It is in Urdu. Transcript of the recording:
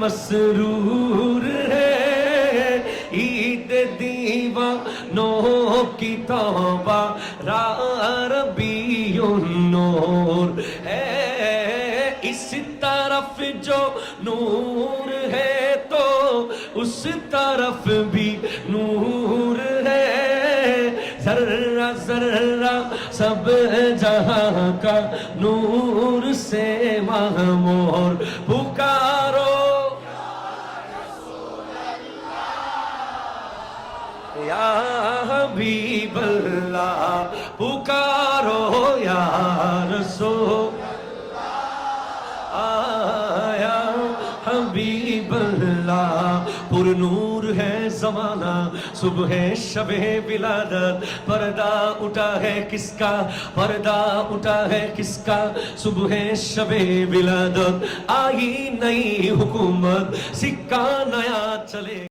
مسرور ہے عید دیوانوں کی توبہ ربیع النور ہے اس طرف جو نور ہے تو اس طرف بھی نور ہے ذرہ ذرہ سب جہاں کا نور سے معمور پکارو یا حبیب اللہ پکارو یا رسول آیا حبیب اللہ پر نور ہے زمانہ صبح شب ولادت پردہ اٹھا ہے کس کا پردہ اٹھا ہے کس کا صبح شب ولادت آئی نئی حکومت سکہ نیا چلے